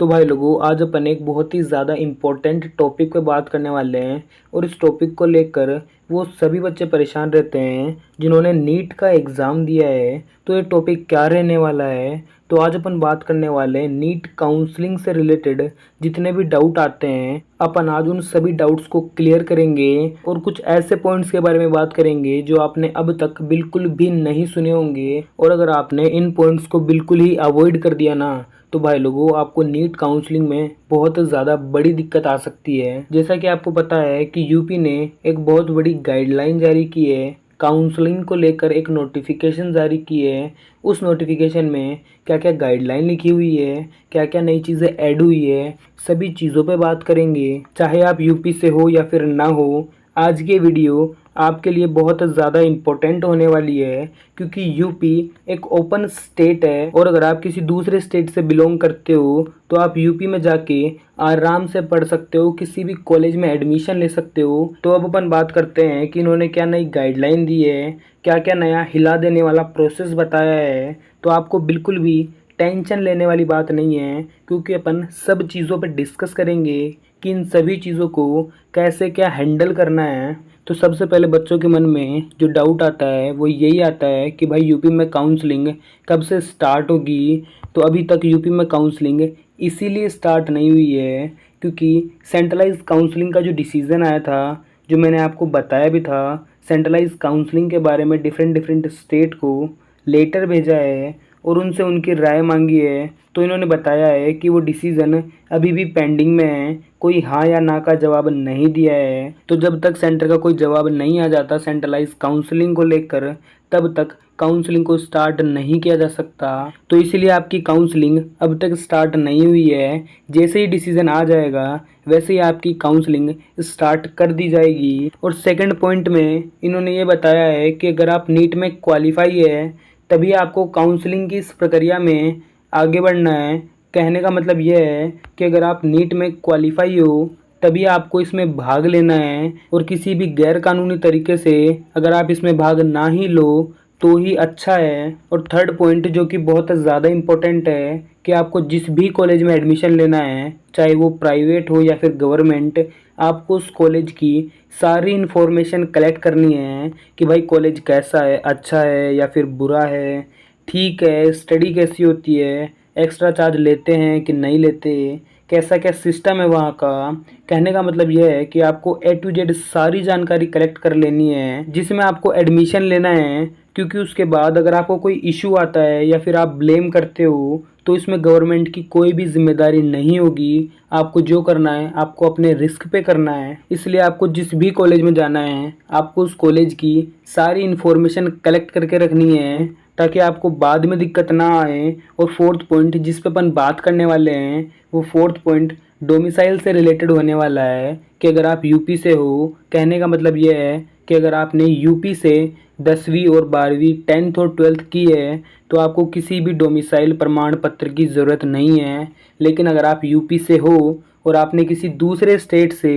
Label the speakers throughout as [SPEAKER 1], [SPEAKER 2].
[SPEAKER 1] तो भाई लोगों, आज अपन एक बहुत ही ज़्यादा इम्पोर्टेंट टॉपिक पे बात करने वाले हैं। और इस टॉपिक को लेकर वो सभी बच्चे परेशान रहते हैं जिन्होंने नीट का एग्ज़ाम दिया है। तो ये टॉपिक क्या रहने वाला है? तो आज अपन बात करने वाले हैं नीट काउंसलिंग से रिलेटेड जितने भी डाउट आते हैं। अपन आज उन सभी डाउट्स को क्लियर करेंगे और कुछ ऐसे पॉइंट्स के बारे में बात करेंगे जो आपने अब तक बिल्कुल भी नहीं सुने होंगे। और अगर आपने इन पॉइंट्स को बिल्कुल ही अवॉइड कर दिया ना, तो भाई लोगों, आपको नीट काउंसलिंग में बहुत ज़्यादा बड़ी दिक्कत आ सकती है। जैसा कि आपको पता है कि यूपी ने एक बहुत बड़ी गाइडलाइन जारी की है, काउंसलिंग को लेकर एक नोटिफिकेशन जारी की है। उस नोटिफिकेशन में क्या क्या गाइडलाइन लिखी हुई है, क्या क्या नई चीज़ें ऐड हुई है, सभी चीज़ों पे बात करेंगे। चाहे आप यूपी से हो या फिर ना हो, आज की वीडियो आपके लिए बहुत ज़्यादा इम्पोर्टेंट होने वाली है, क्योंकि यूपी एक ओपन स्टेट है। और अगर आप किसी दूसरे स्टेट से बिलोंग करते हो तो आप यूपी में जाके आराम से पढ़ सकते हो, किसी भी कॉलेज में एडमिशन ले सकते हो। तो अब अपन बात करते हैं कि इन्होंने क्या नई गाइडलाइन दी है, क्या क्या नया हिला देने वाला प्रोसेस बताया है। तो आपको बिल्कुल भी टेंशन लेने वाली बात नहीं है, क्योंकि अपन सब चीज़ों पर डिस्कस करेंगे कि इन सभी चीज़ों को कैसे क्या हैंडल करना है। तो सबसे पहले बच्चों के मन में जो डाउट आता है वो यही आता है कि भाई यूपी में काउंसलिंग कब से स्टार्ट होगी। तो अभी तक यूपी में काउंसलिंग इसीलिए स्टार्ट नहीं हुई है क्योंकि सेंट्रलाइज काउंसलिंग का जो डिसीज़न आया था, जो मैंने आपको बताया भी था, सेंट्रलाइज काउंसलिंग के बारे में डिफरेंट डिफरेंट स्टेट को लेटर भेजा है और उनसे उनकी राय मांगी है। तो इन्होंने बताया है कि वो डिसीज़न अभी भी पेंडिंग में है, कोई हाँ या ना का जवाब नहीं दिया है। तो जब तक सेंटर का कोई जवाब नहीं आ जाता सेंट्रलाइज काउंसलिंग को लेकर, तब तक काउंसलिंग को स्टार्ट नहीं किया जा सकता। तो इसीलिए आपकी काउंसलिंग अब तक स्टार्ट नहीं हुई है। जैसे ही डिसीज़न आ जाएगा वैसे ही आपकी काउंसलिंग स्टार्ट कर दी जाएगी। और सेकंड पॉइंट में इन्होंने ये बताया है कि अगर आप नीट में क्वालिफाई है तभी आपको काउंसलिंग की इस प्रक्रिया में आगे बढ़ना है। कहने का मतलब यह है कि अगर आप नीट में क्वालिफाई हो तभी आपको इसमें भाग लेना है, और किसी भी गैर कानूनी तरीके से अगर आप इसमें भाग ना ही लो तो ही अच्छा है। और थर्ड पॉइंट जो कि बहुत ज़्यादा इम्पोर्टेंट है कि आपको जिस भी कॉलेज में एडमिशन लेना है, चाहे वो प्राइवेट हो या फिर गवर्नमेंट, आपको उस कॉलेज की सारी इन्फॉर्मेशन कलेक्ट करनी है कि भाई कॉलेज कैसा है, अच्छा है या फिर बुरा है, ठीक है, स्टडी कैसी होती है, एक्स्ट्रा चार्ज लेते हैं कि नहीं लेते, कैसा क्या सिस्टम है वहाँ का। कहने का मतलब यह है कि आपको ए टू जेड सारी जानकारी कलेक्ट कर लेनी है जिसमें आपको एडमिशन लेना है। क्योंकि उसके बाद अगर आपको कोई इशू आता है या फिर आप ब्लेम करते हो तो इसमें गवर्नमेंट की कोई भी जिम्मेदारी नहीं होगी। आपको जो करना है आपको अपने रिस्क पे करना है। इसलिए आपको जिस भी कॉलेज में जाना है आपको उस कॉलेज की सारी इन्फॉर्मेशन कलेक्ट करके रखनी है ताकि आपको बाद में दिक्कत ना आए। और फोर्थ पॉइंट जिस पे अपन बात करने वाले हैं वो फोर्थ पॉइंट डोमिसाइल से रिलेटेड होने वाला है कि अगर आप यूपी से हो, कहने का मतलब ये है कि अगर आपने यूपी से 10वीं और 12वीं 10th और 12th की है तो आपको किसी भी डोमिसाइल प्रमाण पत्र की ज़रूरत नहीं है। लेकिन अगर आप यूपी से हो और आपने किसी दूसरे स्टेट से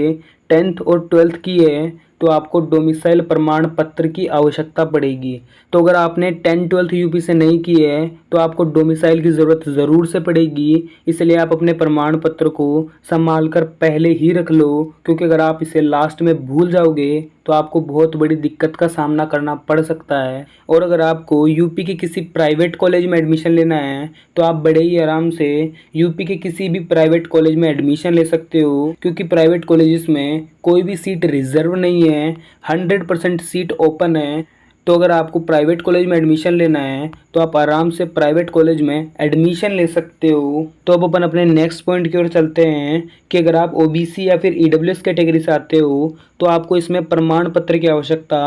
[SPEAKER 1] 10th और 12th की है तो आपको डोमिसाइल प्रमाण पत्र की आवश्यकता पड़ेगी। तो अगर आपने 10th-12th यूपी से नहीं की है तो आपको डोमिसाइल की ज़रूरत ज़रूर से पड़ेगी। इसलिए आप अपने प्रमाण पत्र को संभाल कर पहले ही रख लो, क्योंकि अगर आप इसे लास्ट में भूल जाओगे तो आपको बहुत बड़ी दिक्कत का सामना करना पड़ सकता है। और अगर आपको यूपी के किसी प्राइवेट कॉलेज में एडमिशन लेना है तो आप बड़े ही आराम से यूपी के किसी भी प्राइवेट कॉलेज में एडमिशन ले सकते हो, क्योंकि प्राइवेट कॉलेजेस में कोई भी सीट रिजर्व नहीं है, 100% सीट ओपन है। तो अगर आपको प्राइवेट कॉलेज में एडमिशन लेना है तो आप आराम से प्राइवेट कॉलेज में एडमिशन ले सकते हो। तो अब अपन अपने नेक्स्ट पॉइंट की ओर चलते हैं कि अगर आप ओबीसी या फिर ईडब्ल्यूएस कैटेगरी से आते हो तो आपको इसमें प्रमाण पत्र की आवश्यकता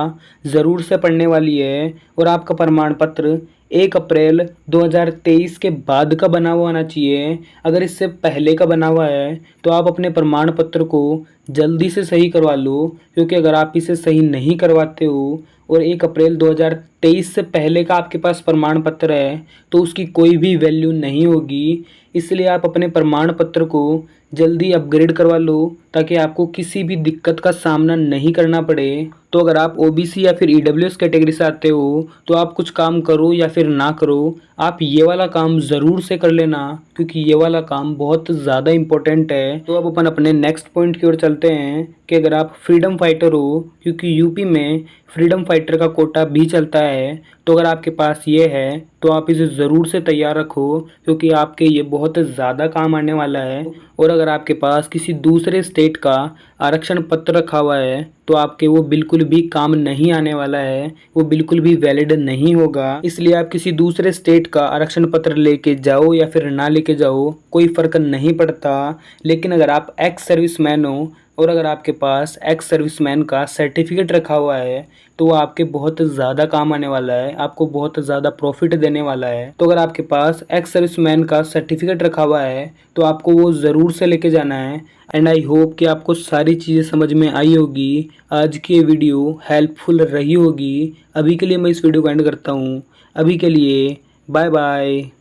[SPEAKER 1] ज़रूर से पड़ने वाली है। और आपका प्रमाण पत्र 1 अप्रैल 2023 के बाद का बना हुआ आना चाहिए। अगर इससे पहले का बना हुआ है तो आप अपने प्रमाण पत्र को जल्दी से सही करवा लो, क्योंकि अगर आप इसे सही नहीं करवाते हो और 1 अप्रैल 2023 से पहले का आपके पास प्रमाण पत्र है तो उसकी कोई भी वैल्यू नहीं होगी। इसलिए आप अपने प्रमाण पत्र को जल्दी अपग्रेड करवा लो ताकि आपको किसी भी दिक्कत का सामना नहीं करना पड़े। तो अगर आप ओबीसी या फिर ईडब्ल्यूएस कैटेगरी से आते हो तो आप कुछ काम करो या फिर ना करो, आप ये वाला काम ज़रूर से कर लेना, क्योंकि ये वाला काम बहुत ज़्यादा इम्पोर्टेंट है। तो अब अपन अपने नेक्स्ट पॉइंट की ओर चलते हैं कि अगर आप फ्रीडम फाइटर हो, क्योंकि यूपी में फ्रीडम फाइटर का कोटा भी चलता है, तो अगर आपके पास ये है तो आप इसे ज़रूर से तैयार रखो, क्योंकि आपके ये बहुत ज़्यादा काम आने वाला है। और अगर आपके पास किसी दूसरे स्टेट का आरक्षण पत्र रखा हुआ है तो आपके वो बिल्कुल भी काम नहीं आने वाला है, वो बिल्कुल भी वैलिड नहीं होगा। इसलिए आप किसी दूसरे स्टेट का आरक्षण पत्र लेके जाओ या फिर ना लेके जाओ, कोई फ़र्क नहीं पड़ता। लेकिन अगर आप एक्स सर्विसमैन हो और अगर आपके पास एक्स सर्विसमैन का सर्टिफिकेट रखा हुआ है तो वो आपके बहुत ज़्यादा काम आने वाला है, आपको बहुत ज़्यादा प्रॉफिट देने वाला है। तो अगर आपके पास एक्स सर्विसमैन का सर्टिफिकेट रखा हुआ है तो आपको वो ज़रूर से लेके जाना है। एंड आई होप कि आपको सारी चीज़ें समझ में आई होगी, आज की ये वीडियो हेल्पफुल रही होगी। अभी के लिए मैं इस वीडियो को एंड करता हूँ। अभी के लिए बाय बाय।